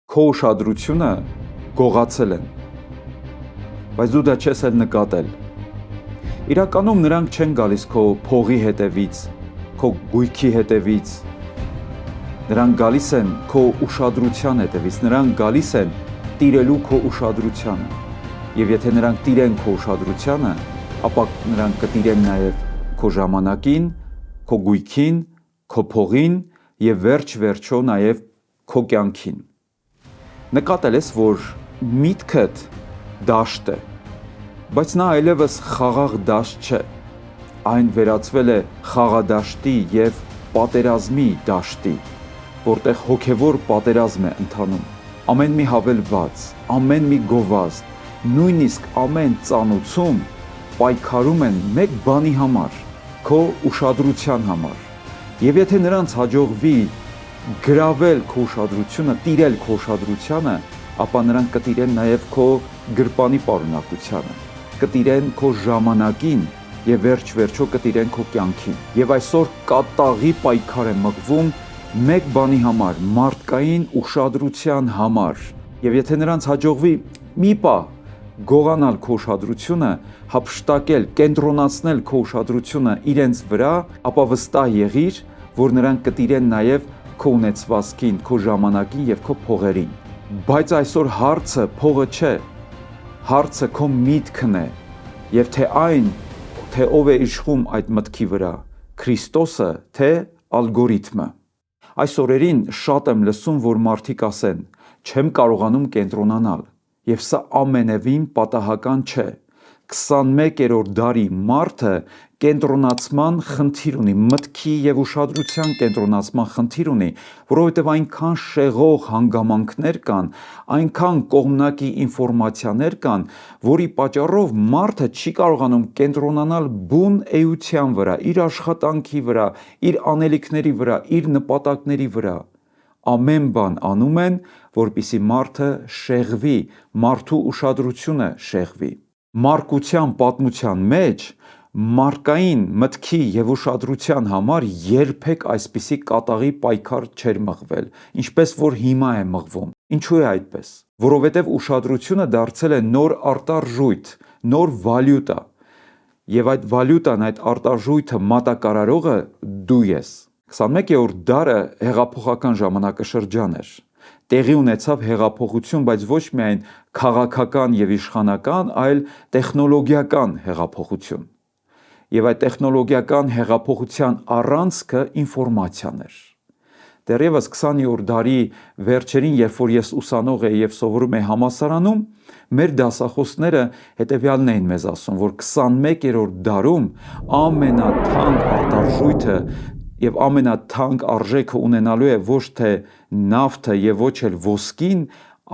Քո ուշադրությունը գողացել են, բայց դու դա չես էլ նկատել։ Իրականում նրանք չեն գալիս քո փողի հետևից, քո գույքի հետևից, նրանք գալիս են քո ուշադրության հետևից, նրանք գալիս են տիրելու քո ուշադրությանը, և եթե նրանք տիրեն քո ուշադրությանը, ապա նրանք կտիրեն նաև քո ժամանակին, քո գույքին, քո փողին և վերջ-վերջո նաև քո կյանքին։ Նկատել ես, որ միտքդ դաշտ է, բայց նա այլևս խաղաղ դաշտ չէ, այն վերածվել է խաղադաշտի և պատերազմի դաշտի, որտեղ հոգևոր պատերազմ է ընթանում, ամեն մի հավելված, ամեն մի գովազդ, նույնիսկ ամեն ծանուցում պայքարում են մեկ բանի համար, քո ուշադրության համար, և եթե նրանց հաջողվի գրավել քո ուշադրությունը, տիրել քո ուշադրությանը, ապա նրանք կտիրեն նաև քո գրպանի պարունակությանը, կտիրեն քո ժամանակին և վերջ-վերջո կտիրեն քո կյանքին։ Եվ այսօր կատաղի պայքար է մղվում մեկ բանի համար, մարդկային ուշադրության համար, և եթե նրանց հաջողվի մի պահ գողանալ քո ուշադրությունը, հափշտակել, կենտրոնացնել քո ուշադրությունը իրենց վրա, ապա վստահ եղիր, որ նրանք կտիրեն նաև քո ունեցվածքին, քո ժամանակին և քո փողերին։ Բայց այսօր հարցը փողը չէ, հարցը քո միտքն է, և թե այն, թե ով է իշխում այդ մտքի վրա, Քրիստոսը, թե ալգորիթմը։ Այս օրերին շատ եմ լսում, որ մարդիկ ասեն, չեմ կարողանում կենտրոնանալ, և սա ամենևին պատահական չէ։ 21-րդ դարի մարդը կենտրոնացման խնդիր ունի, մտքի և ուշադրության կենտրոնացման խնդիր ունի, որովհետև այնքան շեղող հանգամանքներ կան, այնքան կողմնակի ինֆորմացիաներ կան, որի պատճառով մարդը չի կարողանում կենտրոնանալ բուն էության վրա, իր աշխատանքի վրա, իր անելիքների վրա, իր նպատակների վրա։ Ամեն բան անում են, որպեսզի մարդը շեղվի, մարդու ուշադրությունը շեղվի։ Մարկության պատմության մեջ մարդկային մտքի և ուշադրության համար երբեք այսպիսի կատաղի պայքար չէր մղվել, ինչպես որ հիմա է մղվում։ Ինչու է այդպես։ Որովհետև ուշադրությունը դարձել է նոր արտարժույթ, նոր վալյուտա, և այդ վալյուտան, այդ արտարժույթը մատակարարողը դու ես։ 21-րդ դարը հեղափոխական ժամանակաշրջան էր։ Տեղի ունեցավ հեղափոխություն, բայց ոչ միայն քաղաքական և իշխանական, այլ տեխնոլոգիական հեղափոխություն։ Եվ այդ տեխնոլոգիական հեղափոխության առանցքը ինֆորմացիան էր։ Դեռևս 20-րդ դարի վերջերին, երբ որ ես ուսանող էի և սովորում էի համալսարանում, մեր դասախոսները հետևյալն էին մեզ ասում, որ 21-րդ դարում ամենաթանկ արտարժույթը և ամենաթանկ արժեքը ունենալու է ոչ թե նավթը և ոչ էլ ոսկին,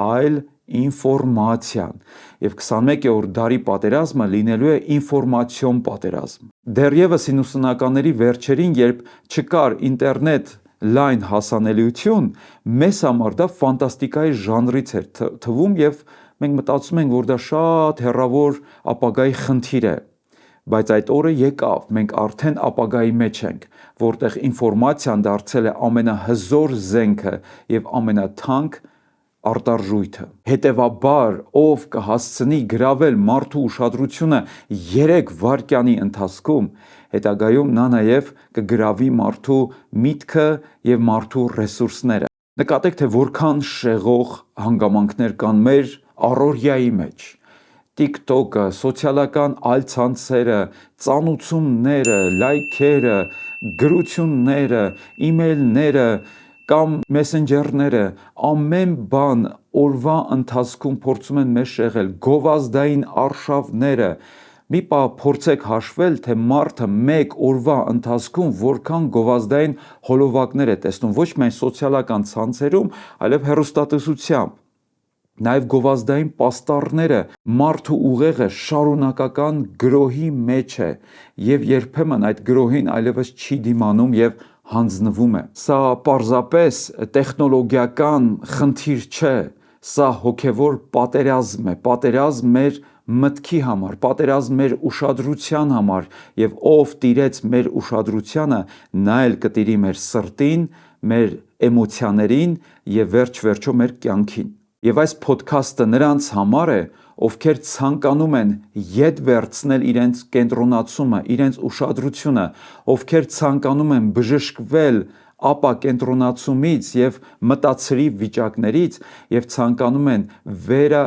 այլ ինֆորմացիան, և 21-րդ դարի պատերազմը լինելու է ինֆորմացիոն պատերազմ։ Դեռևս 90-ականների վերջերին, երբ չկար ինտերնետ լայն հասանելիություն, մեզ համար դա ֆանտաստիկայի ժանրից էր թվում և մենք մտածում ենք, որ դա շատ հեռավոր ապագայի խնդիր է, բայց այդ օրը եկավ, մենք արդեն ապագայի մեջ ենք, որտեղ ինֆորմացիան դարձել է ամենահզոր զենքը և ամենաթանկ արտարժույթը։ Հետևաբար, ով կհասցնի գրավել մարդու ուշադրությունը 3 վայրկյանի ընթացքում, հետագայում նա նաև կգրավի մարդու միտքը և մարդու ռեսուրսները։ Նկատեք, թե որքան շեղող հանգամանքներ կան մեր առօրյայի մեջ։ TikTok-ը, սոցիալական այլ ցանցերը, ծանուցումները, լայքերը, գրությունները, իմեյլները կամ մեսենջերները, ամեն բան օրվա ընթացքում փորձում են մեզ շեղել, գովազդային արշավները։ Մի պահ փորձեք հաշվել, թե մարդը մեկ օրվա ընթացքում որքան գովազդային հոլովակներ է տեսնում, ոչ միայն սոցիալական ցանցերում, այլև հեռուստատեսությամբ։ Նաև գովազդային պաստառները, մարդու ուղեղը շարունակական գրոհի մեջ է և երբեմն այդ գրոհին այլևս չի դիմանում և հանձնվում է։ Սա պարզապես տեխնոլոգիական խնդիր չէ, սա հոգևոր պատերազմ է, պատերազմ մեր մտքի համար, պատերազմ մեր ուշադրության համար, և ով տիրեց մեր ուշադրությանը, նա էլ կտիրի մեր սրտին, մեր էմոցիաներին եւ վերջ-վերջո մեր կյանքին։ Եվ այս ոդքասթը նրանց համար է, ովքեր ցանկանում են ետ վերցնել իրենց կենտրոնացումը, իրենց ուշադրությունը, ովքեր ցանկանում են բժշկվել ապա կենտրոնացումից եւ մտածրիվ վիճակներից եւ ցանկանում են վերա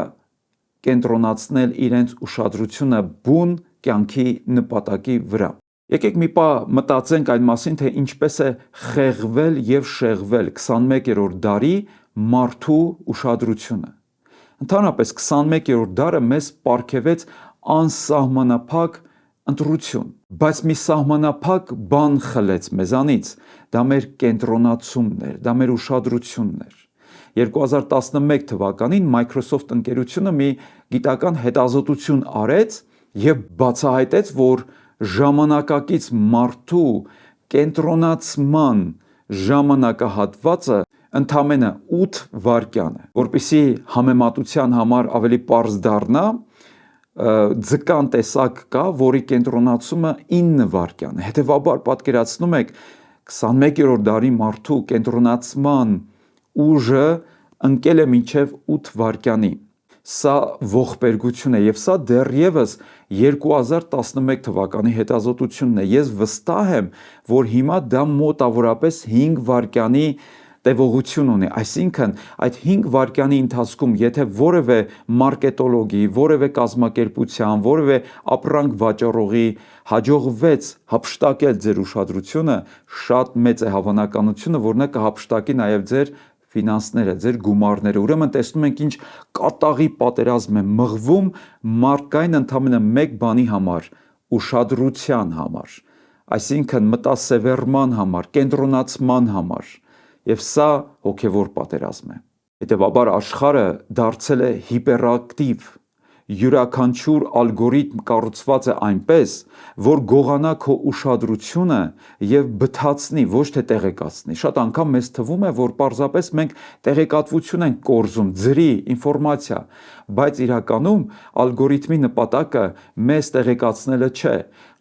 կենտրոնացնել իրենց ուշադրությունը բուն կյանքի նպատակի վրա։ Եկեք մի պահ մտածենք այն մասին, թե ինչպես է խեղվել եւ շեղվել 21-րդ դարի մարդու ուշադրությունը։ Ընդհանրապես 21-րդ դարը մեզ պարգևեց անսահմանափակ ընտրություն, բայց մի սահմանափակ բան խլեց մեզանից, դա մեր կենտրոնացումն էր, դա մեր ուշադրությունն էր։ 2011 թվականին Microsoft ընկերությունը մի գիտական հետազոտություն արեց եւ բացահայտեց, որ ժամանակակից մարդու կենտրոնացման ժամանակահատվածը ընդամենը 8 վայրկյան է։ Որպեսզի համեմատության համար ավելի պարզ դառնա, ձկան տեսակ կա, որի կենտրոնացումը 9 վայրկյան է։ Հետևաբար պատկերացնում եք 21-րդ դարի մարդու կենտրոնացման ուժը ընկել է մինչև 8 վայրկյանի։ Սա ողբերգություն է եւ սա դեռևս 2011 թվականի հետազոտությունն է։ Ես վստահ եմ, որ հիմա դա մոտավորապես 5 վայրկյանի տևողություն ունի, այսինքն այդ 5 վայրկյանի ընթացքում եթե որևէ մարքետոլոգի, որևէ կազմակերպության, որևէ ապրանք վաճառողի հաջողվեց հափշտակել ձեր ուշադրությունը, շատ մեծ է հավանականությունը, որ նա կհափշտակի նաև ձեր ֆինանսները, ձեր գումարները։ Ուրեմն տեսնում ենք ինչ կատաղի պատերազմ է մղվում մարդկային ընդամենը մեկ բանի համար՝ ուշադրության համար, այսինքն մտասևեռման համար, կենտրոնացման համար, եւ սա հոգեվոր պատերազմ է։ Հետևաբար աշխարհը դարձել է հիպերակտիվ, յուրաքանչյուր ալգորիթմ կառուցված է այնպես, որ գողանա քո ուշադրությունը եւ բթացնի, ոչ թե տեղեկացնի։ Շատ անգամ մեզ թվում է, որ պարզապես մենք տեղեկատվություն ենք կորզում, ջրի, ինֆորմացիա, բայց իրականում ալգորիթմի նպատակը մեզ տեղեկացնելը չէ։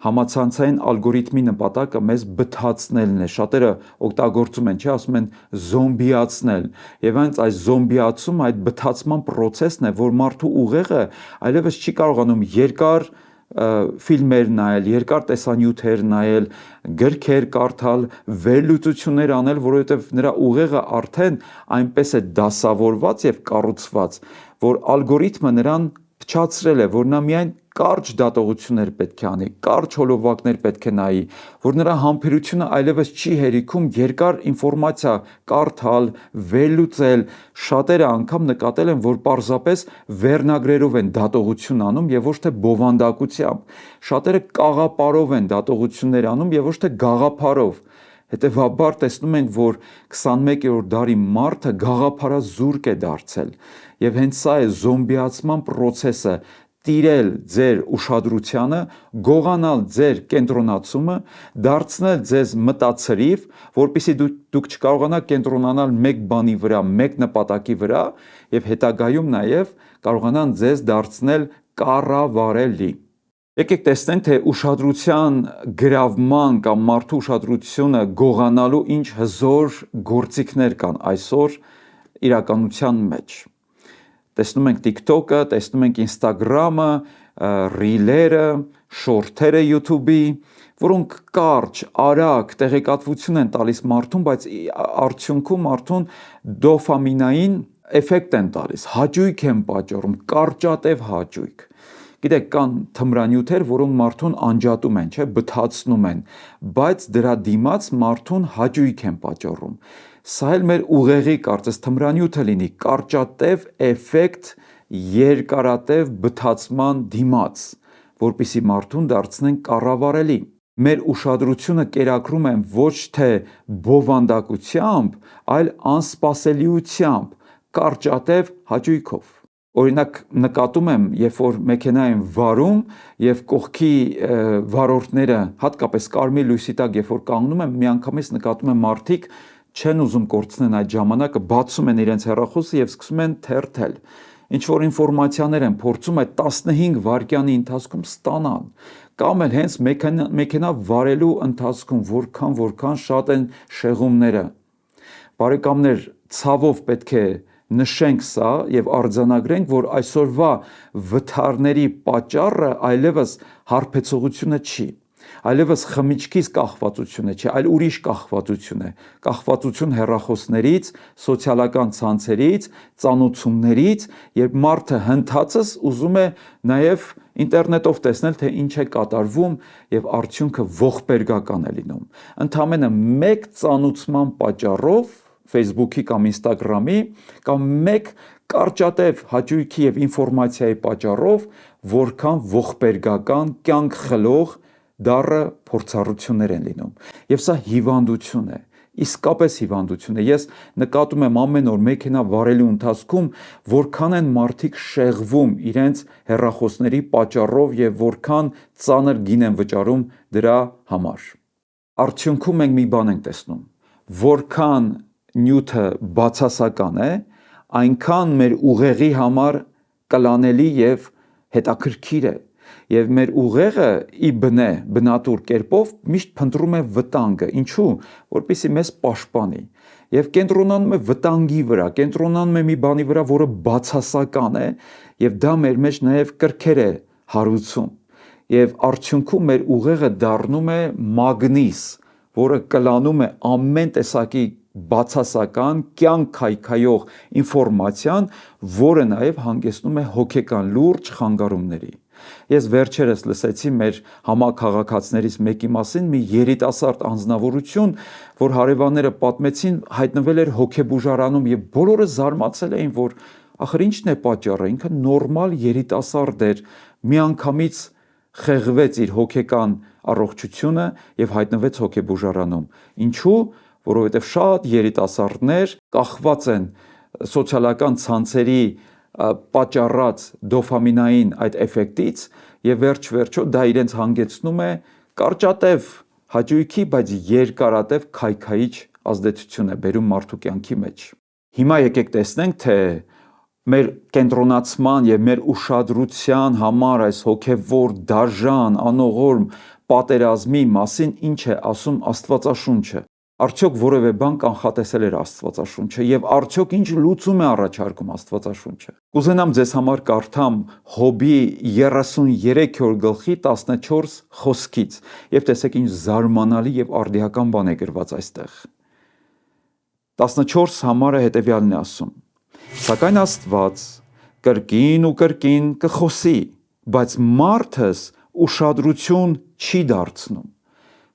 Համացանցային ալգորիթմի նպատակը մեզ բթացնելն է։ Շատերը օգտագործում են, չէ, ասում են զոմբիացնել։ Եվ հենց այս զոմբիացումը, այդ բթացման process-ն է, որ մարդու ուղեղը այլևս չի կարողանում երկար ֆիլմեր նայել, երկար տեսանյութեր նայել, գրքեր կարդալ, վերլուծություններ անել, որովհետև նրա ուղեղը արդեն այնպես է դասավորված եւ կառուցված, որ ալգորիթմը նրան փչացրել է, որ նա միայն կարճ դատողություններ պետք է անի, կարճ հոլովակներ պետք է նայի, որ նրա համբերությունը այլևս չի հերիքում երկար ինֆորմացիա կարդալ, վերլուծել։ Շատերը անգամ նկատել են, որ պարզապես վերնագրերով են դատողություն անում եւ ոչ թե բովանդակությամբ։ Շատերը կաղապարով են դատողություններ անում եւ ոչ թե գաղափարով։ Հետևաբար տեսնում ենք, որ 21-րդ դարի մարդը գաղափարազուրկ է դարձել եւ հենց սա է զոմբիացման process-ը՝ տիրել ձեր ուշադրությանը, գողանալ ձեր կենտրոնացումը, դարձնել ձեզ մտածրիվ, որպեսզի դուք չկարողանաք կենտրոնանալ մեկ բանի վրա, մեկ նպատակի վրա եւ հետագայում նաեւ կարողանան ձեզ դարձնել կառավարելի։ Եկեք տեսնենք, թե ուշադրության գրավման կամ մարդու ուշադրությունը գողանալու ինչ հզոր գործիքներ կան այսօր իրականության մեջ։ Տեսնում ենք TikTok-ը, տեսնում ենք Instagram-ը, Reel-երը, Short-երը YouTube-ի, որոնք կարճ, արագ տեղեկատվություն են տալիս մարդուն, բայց արդյունքում մարդուն դոֆամինային էֆեկտ են տալիս, հաճույք են պատճառում, կարճատև հաճույք։ Գիտեք, կան թմրանյութեր, որոնք մարդուն անջատում են, չէ, բթացնում են, բայց դրա դիմաց մարդուն հաճույք են պատճառում։ Սա էլ մեր ուղեղի կարծես թմրանյութը լինի, կարճատև էֆեկտ երկարատև բթացման դիմաց, որպեսզի մարդուն դարձնեն կառավարելի։ Մեր ուշադրությունը կերակրում են ոչ թե բովանդակությամբ, այլ անսպասելիությամբ, կարճատև հաճույքով։ Օրինակ նկատում եմ, երբ որ մեքենա եմ վարում եւ կողքի վարորդները, հատկապես կարմիր լույսի տակ, երբ որ կանգնում եմ, միանգամից նկատում եմ մարդիկ չեն ուզում կորցնեն այդ ժամանակը, բացում են իրենց հեռախոսը եւ սկսում են թերթել։ Ինչ որ ինֆորմացիաներ են փորձում այդ 15 վայրկյանի ընթացքում ստանան, կամ էլ հենց մեքենա վարելու ընթացքում որքան շատ են շեղումները։ Բարեկամներ, ցավով պետք է նշենք սա եւ արձանագրենք, որ այսօրվա վթարների պատճառը այլևս հարբեցողությունը չի, այլևս խմիչքից կախվածությունը չի, այլ ուրիշ կախվածություն է, կախվածություն հեռախոսներից, սոցիալական ցանցերից, ծանոթություններից, երբ մարդը հնդածս ուզում է նաև ինտերնետով տեսնել, թե ինչ է կատարվում եւ արդյունքը ողբերգական է լինում։ Ընդամենը մեկ ծանոթման պատճառով Facebook-ի կամ Instagram-ի կամ մեկ կարճատև հաճույքի եւ ինֆորմացիայի պատճառով որքան ողբերգական կյանք խլող դառը փորձառություններ են լինում։ Եվ սա հիվանդություն է, իսկապես հիվանդություն է։ Ես նկատում եմ ամեն օր մեքենա վարելու ընթացքում որքան են մարդիկ շեղվում իրենց հեռախոսների պատճառով եւ որքան ծանր գին են վճարում դրա համար։ Արդյունքում մենք մի բան ենք տեսնում, որքան նյութը բացասական է, այնքան մեր ուղեղի համար կլանելի եւ հետաքրքիր է, եւ մեր ուղեղը ի բնատուր կերպով միշտ փնտրում է վտանգը, ինչու, որպեսզի մեզ պաշտպանի, եւ կենտրոնանում է վտանգի վրա, կենտրոնանում է մի բանի վրա, որը բացասական է, եւ դա մեր մեջ նաեւ կրքեր է հարուցում, եւ արդյունքում մեր ուղեղը դառնում է մագնիս, որը կլանում է ամեն տեսակի բացասական, կյանք քայքայող ինֆորմացիան, որը նաև հանգեցնում է հոգեկան լուրջ խանգարումների։ Ես վերջերս լսեցի մեր համաքաղաքացիներից մեկի մասին մի երիտասարդ անձնավորություն, որ հարևանները պատմեցին, հայտնվել էր հոգեբուժարանում եւ բոլորը զարմացել էին, որ ախր ինչն է պատճառը, ինքը նորմալ երիտասարդ էր, միանգամից խեղվեց իր հոգեկան առողջությունը եւ հայտնվեց հոգեբուժարանում։ Ինչու՞, որովհետև շատ երիտասարդներ կախված են սոցիալական ցանցերի պատճառած դոֆամինային այդ էֆեկտից եւ վերջ-վերջո դա իրենց հանգեցնում է կարճատև հաճույքի, բայց երկարատև քայքայիչ ազդեցություն է բերում մարդու կյանքի մեջ։ Հիմա եկեք տեսնենք, թե մեր կենտրոնացման եւ մեր ուշադրության համար այս հոգեվոր, դաժան, անողորմ պատերազմի մասին ինչ է ասում Աստվածաշունչը։ Արդյոք որևէ բան կանխատեսել էր Աստվածաշունչը եւ արդյոք ինչ լուծում է առաջարկում Աստվածաշունչը։ Կուզենամ ձեզ համար կարդամ Հոբի 33-րդ գլխի 14 խոսքից եւ տեսեք ինչ զարմանալի եւ արդիական բան է գրված այստեղ։ 14 համարը հետեւյալն է ասում. Սակայն Աստված կրկին ու կրկին կխոսի, բայց մարդս ուշադրություն չի դարձնում։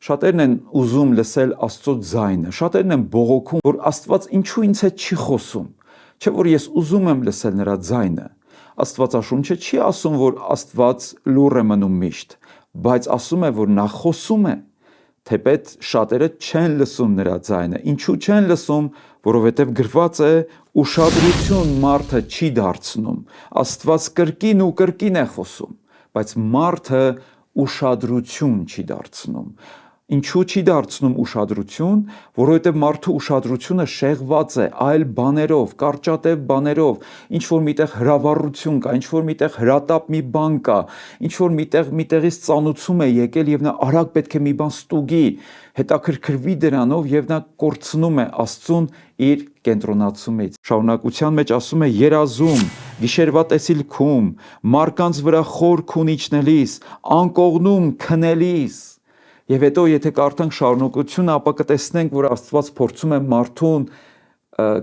Շատերն են ուզում լսել Աստծո ձայնը, շատերն են բողոքում, որ Աստված ինչու ինձ հետ չի խոսում, չէ՞ որ ես ուզում եմ լսել նրա ձայնը։ Աստվածաշունչը չի ասում, որ Աստված լուռ է մնում միշտ, բայց ասում է, որ նա խոսում է, թեպետ շատերը չեն լսում նրա ձայնը։ Ինչու չեն լսում, որովհետև գրված է ուշադրություն մարդը չի դարձնում։ Աստված կրկին ու կրկին է խոսում, բայց մարդը ուշադրություն չի դարձնում։ Ինչու չի դարձնում ուշադրություն, որովհետև մարդու ուշադրությունը շեղված է այլ բաներով, կարճատև բաներով, ինչ որ միտեղ հրավառություն կա, ինչ որ միտեղ հրատապ մի բան կա, ինչ որ միտեղից ծանուցում է եկել եւ նա արագ պետք է մի բան ստուգի, հետաքրքրվի դրանով եւ նա կորցնում է Աստծուն իր կենտրոնացումից։ Շարունակության մեջ ասում է երազում, գիշերվա տեսիլքում, մարկանց վրա խորք ունիչնելիս, անկողնում քնելիս։ Եվ հետո եթե կարդանք շարունակությունը, ապա կտեսնենք, որ Աստված փորձում է մարդուն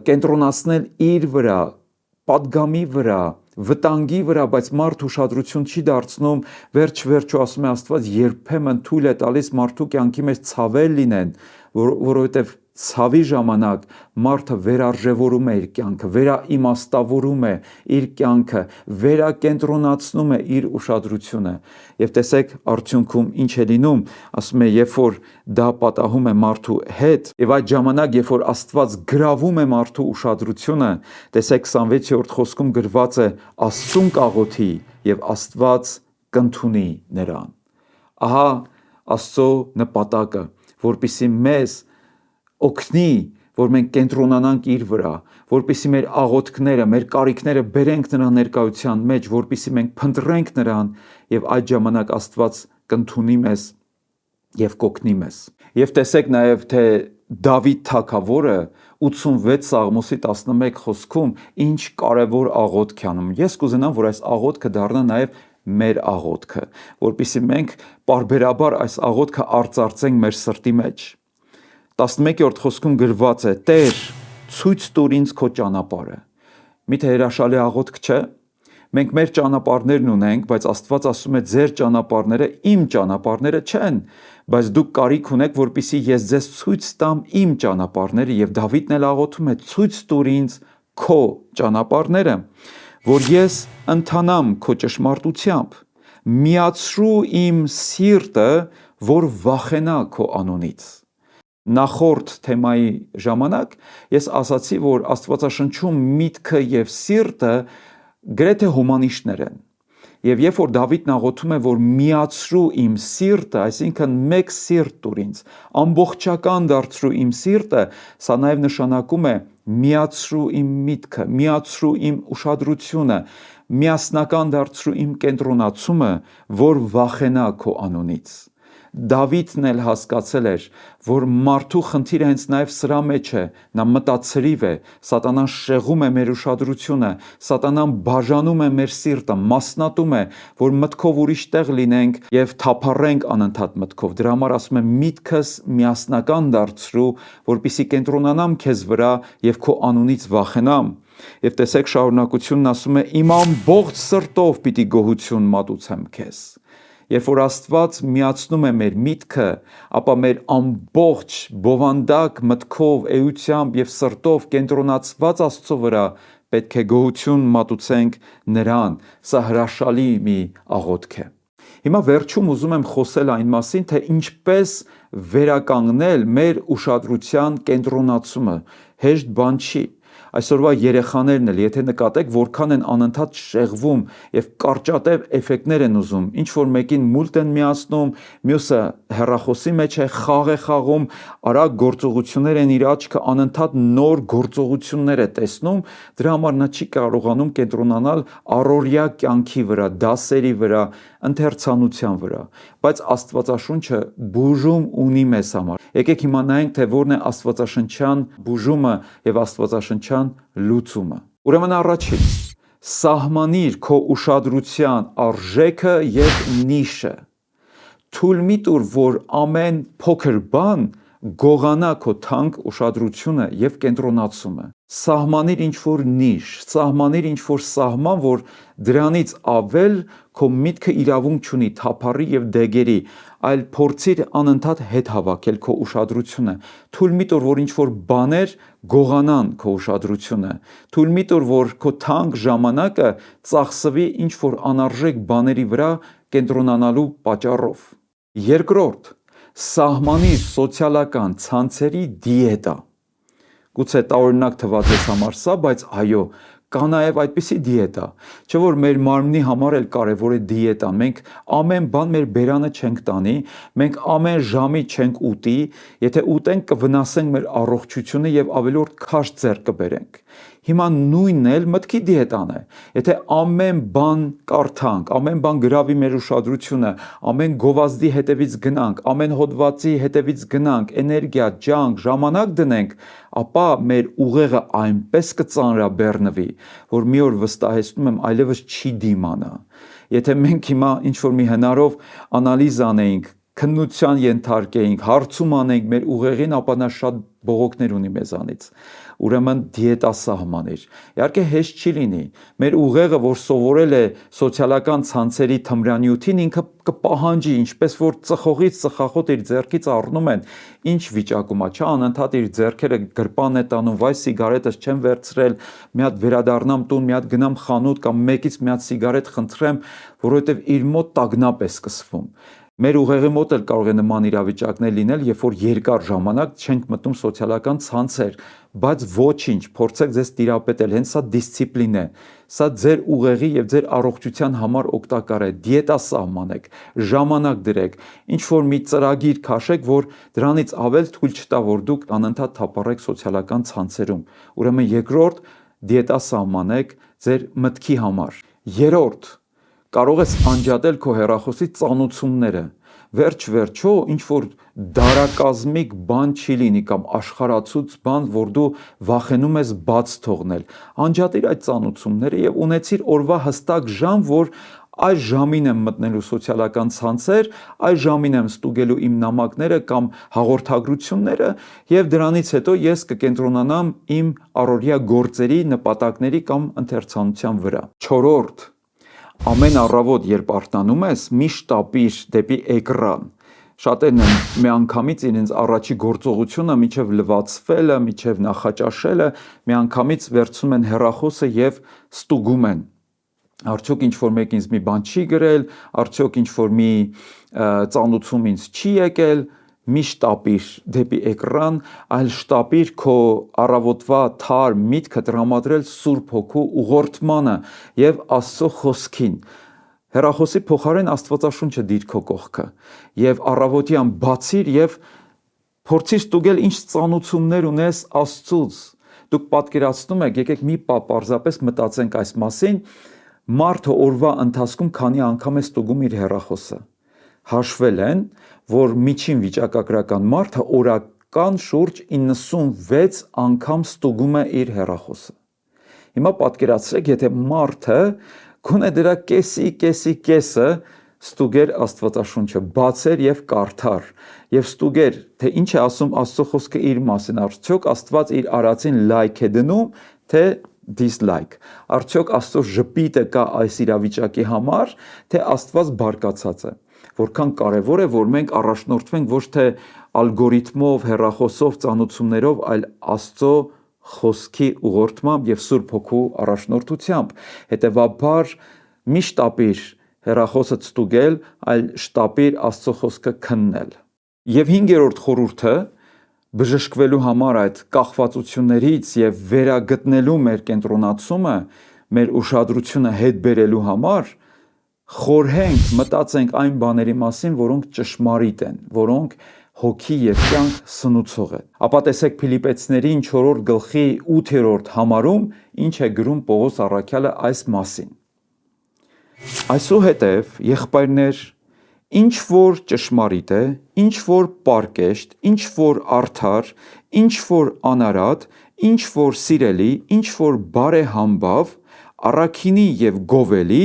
կենտրոնացնել իր վրա, պատգամի վրա, վտանգի վրա, բայց մարդ ուշադրություն չի դարձնում, վերջ-վերջո ասում է Աստված երբեմն թույլ է տալիս մարդու կյանքի մեջ ցավեր լինեն, որովհետև ցավի ժամանակ մարդը վերարժևորում է իր կյանքը, վերաիմաստավորում է իր կյանքը, վերակենտրոնացնում է իր ուշադրությունը։ Եվ տեսեք արդյունքում ինչ է լինում, ասում է, երբ որ դա պատահում է մարդու հետ, եւ այդ ժամանակ, երբ որ Աստված գրավում է մարդու ուշադրությունը, տեսեք 26-րդ խոսքում գրված է Աստծուն կաղոթի եւ Աստված կընդունի նրան։ Ահա Աստծո նպատակը, որպեսզի մեզ օգնի, որ մենք կենտրոնանանք իր վրա, որպեսզի մեր աղոթքները, մեր կարիքները բերենք նրա ներկայության մեջ, որպեսզի մենք փնտրենք նրան եւ այդ ժամանակ Աստված կընդունի մեզ եւ կօգնի մեզ։ Եվ տեսեք նաեւ, թե Դավիթ թագավորը 86 Սաղմոսի 11 խոսքում ինչ կարևոր աղոթք է անում։ Ես կուզենամ, որ այս աղոթքը դառնա նաև մեր աղոթքը, որպեսզի մենք պարբերաբար այս աղոթքը արծարծենք մեր սրտի մեջ։ 11-րդ խոսքում գրված է. Տեր, ցույց տուր ինձ քո ճանապարհը։ Միթե հրաշալի աղոթք չէ։ Մենք մեր ճանապարհներն ունենք, բայց Աստված ասում է ձեր ճանապարհները իմ ճանապարհները չեն, բայց դուք կարիք ունեք, որպեսզի ես ձեզ ցույց տամ իմ ճանապարհները, եւ Դավիթն էլ աղոթում է. ցույց տուր ինձ քո ճանապարհները, որ ես ընթանամ քո ճշմարտությամբ, միացրու իմ սիրտը, որ վախենա քո անունից։ Նախորդ թեմայի ժամանակ ես ասացի, որ Աստվածաշնչում միտքը եւ սիրտը գրեթե հոմանիշներ են։ Եվ երբ որ Դավիթն աղոթում է, որ միացրու իմ սիրտը, այսինքն մեկ սիրտ տուր ինձ, ամբողջական դարձրու իմ սիրտը, սա նաև նշանակում է միացրու իմ միտքը, միացրու իմ ուշադրությունը, միասնական դարձրու իմ կենտրոնացումը, որ վախենա քո անունից։ Դավիթն էլ հասկացել էր, որ մարդու խնդիրը հենց նաև սրա մեջ է, նա մտածրիվ է, սատանան շեղում է մեր ուշադրությունը, սատանան բաժանում է մեր սիրտը, մասնատում է, որ մտքով ուրիշ տեղ լինենք եւ թափառենք անընդհատ մտքով։ Դրա համար ասում եմ միտքս միասնական դարձրու, որպեսզի կենտրոնանամ քեզ վրա եւ քո անունից վախենամ։ Եվ տեսեք շարունակությունն ասում է. իմ ամբողջ սրտով պիտի գոհություն մատուցեմ քեզ։ Երբ որ Աստված միացնում է մեր միտքը, ապա մեր ամբողջ բովանդակ մտքով, էությամբ եւ սրտով կենտրոնացված Աստծո վրա պետք է գոհություն մատուցենք նրան։ Սա հրաշալի մի աղոթք է։ Հիմա վերջում ուզում եմ խոսել այն մասին, թե ինչպես վերականգնել մեր ուշադրության կենտրոնացումը։ Հեշտ բան չի։ Այսօրվա երեխաներն էլ, եթե նկատեք, որքան են անընդհատ շեղվում եւ կարճատև էֆեկտներ են ուզում, ինչ որ մեկին մուլտ են միացնում, մյուսը հեռախոսի մեջ է, խաղ է խաղում, արագ գործողություններ են իր աչքը, անընդհատ նոր գործողություններ է տեսնում, դրա համար նա չի կարողանում կենտրոնանալ առօրյա կյանքի վրա, դասերի վրա, ընթերցանության վրա, բայց Աստվածաշունչը բուժում ունի մեզ համար։ Եկեք հիմա նայենք, թե որն է Աստվածաշնչյան բուժումը եւ Աստվածաշնչյան լուծումը։ Ուրեմն առաջին, սահմանիր քո ուշադրության արժեքը եւ նիշը։ Թույլ մի տուր, որ ամեն փոքր բան գողանա քո թանկ ուշադրությունը եւ կենտրոնացումը։ Սահմանիր ինչ-որ նիշ, սահմանիր ինչ-որ սահման, որ դրանից ավել քո միտքը իրավունք չունի թափառի եւ դեգերի, այլ փորձիր անընդհատ հետ հավաքել քո ուշադրությունը։ Թույլ մի տուր, որ ինչ-որ բաներ գողանան քո ուշադրությունը։ Թույլ մի տուր, որ քո թանկ ժամանակը ծախսվի ինչ-որ անարժեք բաների վրա կենտրոնանալու պատճառով։ Երկրորդ, սահմանիր սոցիալական ցանցերի դիետա։ Գուցե տարօրինակ թվա ձեզ համար սա, բայց այո, կա նաև այդպիսի դիետա, չէ՞ որ մեր մարմնի համար էլ կարևոր է դիետա։ Մենք ամեն բան մեր բերանը չենք տանի, մենք ամեն ժամի չենք ուտի, եթե ուտենք կվնասենք մեր առողջությունը եւ ավելորդ քաշ ձեռք կբերենք։ Հիմա նույնն էլ մտքի դիետան է։ Եթե ամեն բան կարդանք, ամեն բան գրավի մեր ուշադրությունը, ամեն գովազդի հետևից գնանք, ամեն հոդվածի հետևից գնանք, էներգիա, ջանք, ժամանակ դնենք, ապա մեր ուղեղը այնպես կծանրաբեռնվի, որ մի օր վստահեցնում եմ այլևս չի դիմանա։ Եթե մենք հիմա ինչ-որ մի հնարով անալիզ անեինք, քննության ենթարկեինք, հարցում անենք մեր ուղեղին, ապա նա շատ բողոքներ ունի մեզանից։ Ուրեմն դիետա սահմանիր։ Իհարկե հեշտ չի լինի։ Մեր ուղեղը, որ սովորել է սոցիալական ցանցերի թմրանյութին, ինքը կպահանջի, ինչպես որ ծխողից ծխախոտ իր ձեռքից առնում են, ինչ վիճակում է, չէ՞, անընդհատ իր ձեռքերը գրպան է տանում, վայ սիգարետս չեմ վերցրել, մի հատ վերադառնամ տուն, մի հատ գնամ խանութ կամ մեկից մի հատ սիգարետ խնդրեմ, որովհետև իր մոտ տագնապ է սկսվում։ Մեր ուղեղի մոտ էլ կարող է նման իրավիճակներ լինել, երբ որ երկար ժամանակ չենք մտնում սոցիալական ցանցեր, բայց ոչինչ, փորձեք ձեզ տիրապետել, հենց սա դիսցիպլին է, սա ձեր ուղեղի եւ ձեր առողջության համար օգտակար է։ Դիետա սահմանեք, ժամանակ դրեք, ինչ որ մի ծրագիր քաշեք, որ դրանից ավել թույլ չտա, որ դուք անընդհատ թափառեք սոցիալական ցանցերում։ Ուրեմն երկրորդ, դիետա սահմանեք ձեր մտքի համար։ Երրորդ, կարող ես անջատել քո հեռախոսի ծանուցումները։ վերջ-վերջո ինչ որ դարակազմիկ բան չի լինի կամ աշխարհացուց բան, որ դու վախենում ես բաց թողնել։ Անջատիր այդ ծանոթությունները եւ ունեցիր օրվա հստակ ժամ, որ այս ժամին եմ մտնելու սոցիալական ցանցեր, այս ժամին եմ ստուգելու իմ նամակները կամ հաղորդագրությունները եւ դրանից հետո ես կկենտրոնանամ իմ առօրյա գործերի, նպատակների կամ ընթերցանության վրա։ 4. Ամեն առավոտ, երբ արթնանում ես, միշտ տապիր դեպի էկրան։ Շատերն են միանգամից իրենց առաջի գործողությունը միջև լվացվելը, միջև նախաճաշելը, միանգամից վերցնում են հեռախոսը եւ ստուգում են։ Արդյոք ինչ-որ մեկ ինձ մի բան չի գրել, արդյոք ինչ-որ մի ծանոթում ինձ չի եկել, միշտ տապիր դեպի էկրան, այլ շտապիր քո առավոտվա թար միտքը տրամադրել Սուրբ Հոգու ուղղորդմանը եւ Աստծո խոսքին։ Հեռախոսի փոխարեն Աստվածաշունչը դիր քո կողքը եւ առավոտյան բացիր եւ փորձիր ստուգել ինչ ծանոթություններ ունես Աստծուց։ Դուք պատկերացնում եք, եկեք մի պարզապես մտածենք այս մասին, մարդը օրվա ընթացքում քանի անգամ է ստուգում իր հեռախոսը։ Հաշվել են, որ միջին վիճակագրական մարդը օրական շուրջ 96 անգամ ստուգում է իր հեռախոսը։ Հիմա պատկերացրեք, եթե մարդը գոնե դրա կեսը ստուգեր Աստվածաշունչը, բացեր եւ կարդար եւ ստուգեր, թե ինչ է ասում Աստծո խոսքը իր մասին, արդյոք Աստված իր արածին լայք է դնում, թե dislike, արդյոք Աստծո ժպիտը կա այս իրավիճակի համար, թե Աստված բարկացած է։ Որքան կարևոր է, որ մենք առաջնորդվենք ոչ թե ալգորիթմով, հեռախոսով, ծանոթություններով, այլ Աստծո խոսքի ուղղորդմամբ եւ Սուրբ Հոգու առաջնորդությամբ։ Հետևաբար մի շտապիր հեռախոսը ստուգել, այլ շտապիր Աստծո խոսքը քննել։ Եվ 5-րդ խորհուրդը բժշկվելու համար այդ կախվածություններից եւ վերագտնելու մեր կենտրոնացումը, մեր ուշադրությունը հետ բերելու համար խորհենք, մտածենք այն բաների մասին, որոնք ճշմարիտ են, որոնք հոգի եւ կյանք սնուցող են։ Ապա տեսեք Փիլիպպեցիներին 4-րդ գլխի 8-րդ համարում ինչ է գրում Պողոս առաքյալը այս մասին։ Այսուհետև, եղբայրներ, ինչ որ ճշմարիտ է, ինչ որ պարկեշտ, ինչ որ արդար, ինչ որ անարատ, ինչ որ սիրելի, ինչ որ բարեհամբավ, առաքինի եւ գովելի,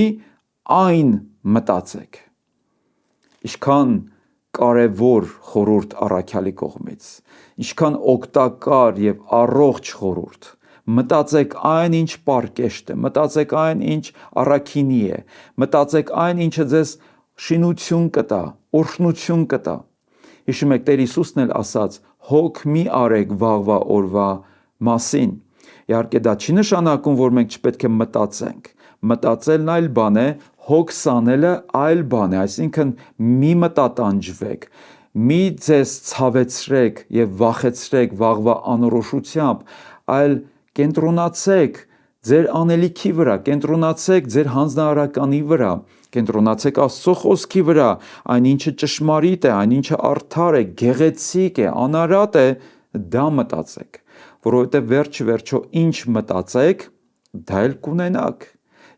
այն մտածեք։ Ինչքան կարևոր խորհուրդ առաքյալի կողմից, ինչքան օգտակար եւ առողջ խորհուրդ։ Մտածեք այն, ինչ պարկեշտ է, մտածեք այն, ինչ առաքինի է, մտածեք այն, ինչը ձեզ շինություն կտա, օրհնություն կտա։ Հիշում եք, Տեր Հիսուսն էլ ասաց. հոգ մի արեք վաղվա օրվա մասին։ Իհարկե դա չի նշանակում, որ մենք չպետք է մտածենք։ Մտածելն այլ բան է, հոգ սանելը այլ բան է, այսինքն մի մտատանջվեք, մի ձեզ ցավեցրեք եւ վախեցրեք վաղվա անորոշությամբ, այլ կենտրոնացեք ձեր անելիքի վրա, կենտրոնացեք ձեր հանձնարարականի վրա, կենտրոնացեք Աստծո խոսքի վրա, այն ինչը ճշմարիտ է, այն ինչը արդար է, գեղեցիկ է, անարատ է, դա մտածեք, որովհետև վերջ-վերջո ինչ մտածեք, դա էլ կունենաք,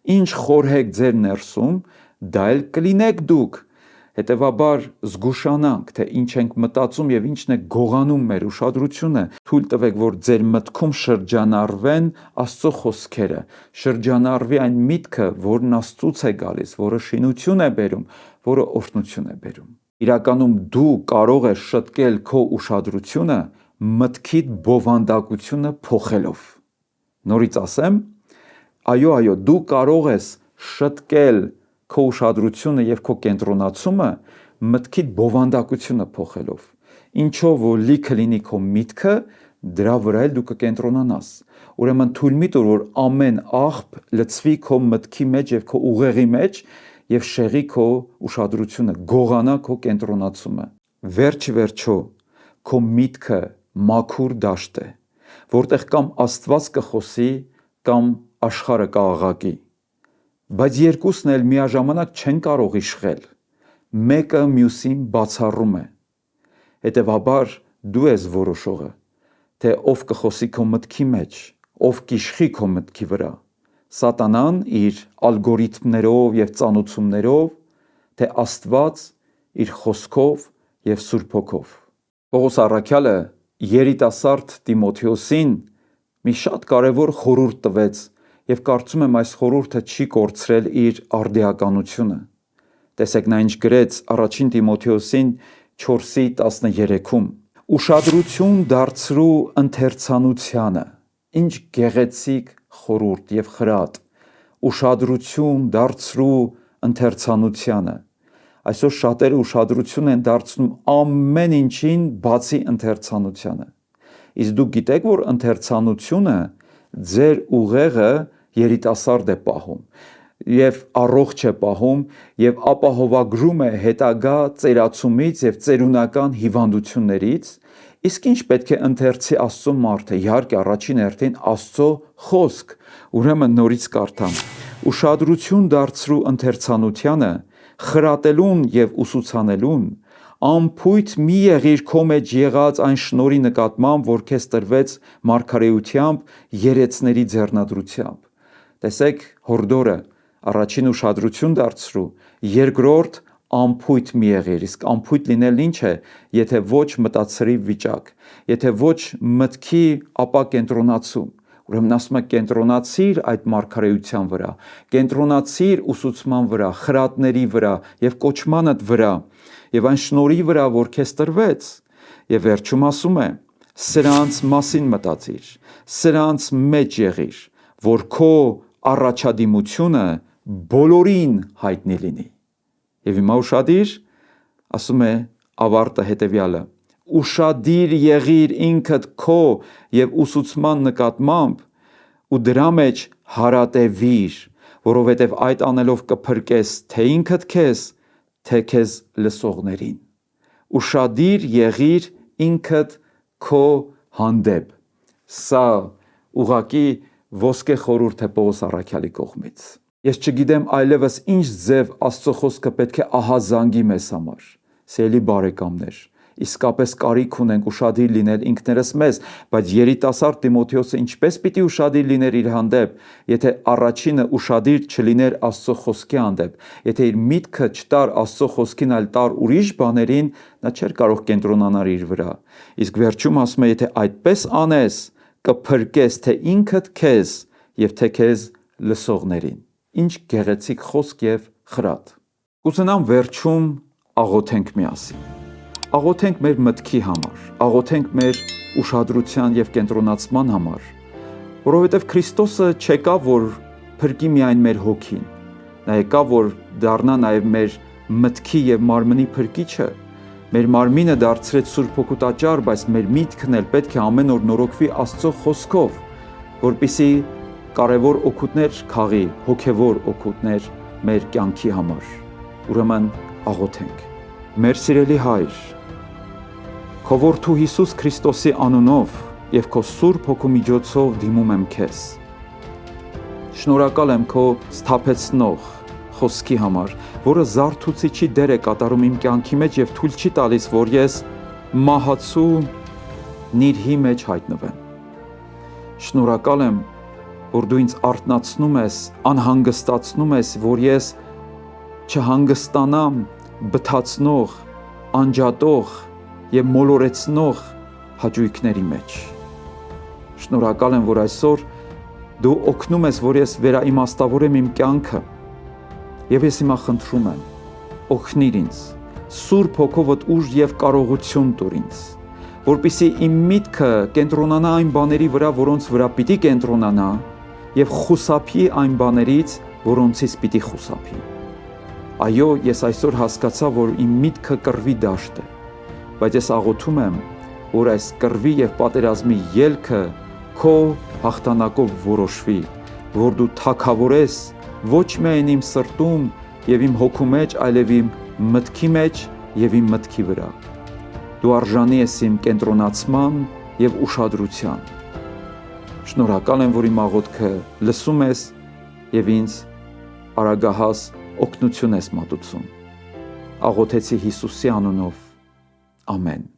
ինչ խորհեք ձեր ներսում, դա էլ կլինեք դուք։ Հետևաբար զգուշանանք, թե ինչ ենք մտածում եւ ինչն է գողանում մեր ուշադրությունը, թույլ տվեք, որ ձեր մտքում շրջանառվեն Աստծո խոսքերը, շրջանառվի այն միտքը, որն Աստծուց է գալիս, որը շինություն է բերում, որը օրհնություն է բերում։ Իրականում դու կարող ես շտկել քո ուշադրությունը մտքիդ բովանդակությունը փոխելով։ Նորից ասեմ, այո, դու կարող ես շտկել քո ուշադրությունը եւ քո կենտրոնացումը մտքիդ բովանդակությունը փոխելով։ Ինչով որ լիքը լինի քո միտքը, դրա վրա էլ դու կկենտրոնանաս։ Ուրեմն թույլ մի տուր, որ ամեն աղբ լցվի քո մտքի մեջ եւ քո ուղեղի մեջ եւ շեղի քո ուշադրությունը, գողանա քո կենտրոնացումը։ Վերջ-վերջո քո միտքը մաքուր դաշտ է, որտեղ կամ Աստված կխոսի, կամ աշխարհը կաղաղակի։ Բայց երկուսն էլ միաժամանակ չեն կարող իշխել։ Մեկը մյուսին բացառում է։ Հետևաբար դու ես որոշողը, թե ով կխոսի քո մտքի մեջ, ով կիշխի քո մտքի վրա։ Սատանան իր ալգորիթմներով եւ ծանոթություններով, թե Աստված իր խոսքով և Սուրբ Հոգով։ Պողոս առաքյալը երիտասարդ Տիմոթեոսին մի շատ կարևոր խորհուրդ տվեց և կարծում եմ այս խորհուրդը չի կորցրել իր արդիականությունը։ Տեսեք նա ինչ գրեց առաջին Տիմոթեոսին 4:13-ում. «Ուշադրություն դարձրու ընթերցանությանը», ինչ գեղեցիկ խորհուրդ և խրատ, ուշադրություն դարձրու ընթերցանությանը։ Այսօր շատերը ուշադրություն են դարձնում ամեն ինչին բացի ընթերցանությանը։ Իսկ դուք գիտեք, որ ընթերցանությունը ձեր ուղեղը երիտասարդ է պահում և առողջ է պահում և ապահովագրում է հետագա ծերացումից և ծերունական հիվանդություններից։ Իսկ ինչ պետք է ընթերցի Աստծո մարդը։ Իհարկե առաջին հերթին Աստծո խոսք։ Ուրեմն նորից կարդամ. «Ուշադրություն դարձրու ընթերցանությանը, խրատելուն և ուսուցանելուն, անփույթ մի եղիր քո մեջ եղած այն շնորհի նկատմամբ, որ քեզ տրվեց մարգարեությամբ երեցների ձեռնադրությամբ»։ Տեսեք հորդորը. առաջին ուշադրություն դարձրու, երկրորդ անփույթ մի եղիր։ Իսկ անփույթ լինելն ինչ է, եթե ոչ մտածրիվ վիճակ, եթե ոչ մտքի ապակենտրոնացում։ Ուրեմն ասում է կենտրոնացիր այդ մարգարեության վրա, կենտրոնացիր ուսուցման վրա, խրատների վրա և կոչմանդ վրա և այն շնորհի վրա, որ քեզ տրվեց։ Եվ վերջում ասում է. սրանց մասին մտածիր, սրանց մեջ եղիր, որ քո առաջադիմությունը բոլորին հայտնի լինի։ Եվ հիմա ուշադիր, ասում է ավարտը հետևյալը. ուշադիր եղիր ինքդ քո և ուսուցման նկատմամբ ու դրա մեջ հարատևիր, որովհետև այդ անելով կփրկես թե ինքդ քեզ, թե քեզ լսողներին։ Ուշադիր եղիր ինքդ քո հանդեպ։ Սա ուղղակի ոսկե խորհուրդ է Պողոս առաքյալի կողմից։ Ես չգիտեմ այլևս ինչ ձև Աստծո խոսքը պետք է ահազանգի մեզ համար։ Սիրելի բարեկամներ, իսկապես կարիք ունենք ուշադիր լինել ինքներս մեզ, բայց երիտասարդ Տիմոթեոսը ինչպես պիտի ուշադիր լիներ իր հանդեպ, եթե առաջինը ուշադիր չլիներ Աստծո խոսքի հանդեպ, եթե իր միտքը չտար Աստծո խոսքին, այլ տար ուրիշ բաներին, նա չէր կարող կենտրոնանալ իր վրա։ Իսկ վերջում ասում է, եթե այդպես անես, կփրկես թե ինքդ քեզ և թե քեզ լսողներին։ Ինչ գեղեցիկ խոսք և խրատ։ Կուզենամ վերջում աղոթենք միասին։ Աղոթենք մեր մտքի համար, աղոթենք մեր ուշադրության և կենտրոնացման համար, որովհետև Քրիստոսը չեկավ, որ փրկի միայն մեր հոգին, նա եկավ, որ դառնա նաև մեր մտքի և մարմնի փրկիչը։ Մեր մարմինը դարձրեց Սուրբ Հոգու տաճար, բայց մեր միտքն էլ պետք է ամեն օր նորոգվի Աստծո խոսքով, որպեսզի կարևոր օգուտներ քաղի, հոգևոր օգուտներ մեր կյանքի համար։ Ուրեմն աղոթենք։ Մեր սիրելի Հայր, քո որդու Հիսուս Քրիստոսի անունով և քո Սուրբ Հոգու միջոցով դիմում եմ քեզ։ Շնորհակալ եմ քո սթափեցնող խոսքի համար, որը զարթուցիչի դեր է կատարում իմ կյանքի մեջ և թույլ չի տալիս, որ ես մահացու նիրհի մեջ հայտնվեմ։ Շնորհակալ եմ, որ դու ինձ արթնացնում ես, անհանգստացնում ես, որ ես չհանգստանամ բթացնող, անջատող և մոլորեցնող հաճույքների մեջ։ Շնորհակալ եմ, որ այսօր դու օգնում ես, որ ես վերաիմաստավորեմ իմ կյանքը, և ես հիմա խնդրում եմ, օգնիր ինձ, Սուրբ Հոգովդ ուժ և կարողություն տուր ինձ, որպեսզի իմ միտքը կենտրոնանա այն բաների վրա, որոնց վրա պիտի կենտրոնանա, և խուսափի այն բաներից, որոնցից պիտի խուսափի։ Այո, ես այսօր հասկացա, որ իմ միտքը կռվի դաշտ է, բայց ես աղոթում եմ, որ այս կռվի և պատերազմի ելքը քո հաղթանակով որոշվի, որ դու թագավորես ոչ միայն իմ սրտում և իմ հոգու մեջ, այլև իմ մտքի մեջ և իմ մտքի վրա։ Դու արժանի ես իմ կենտրոնացման և ուշադրության։ Շնորհակալ եմ, որ իմ աղոթքը լսում ես և ինձ արագահաս օգնություն ես մատուցում։ Աղոթեցի Հիսուսի անունով։ Ամեն։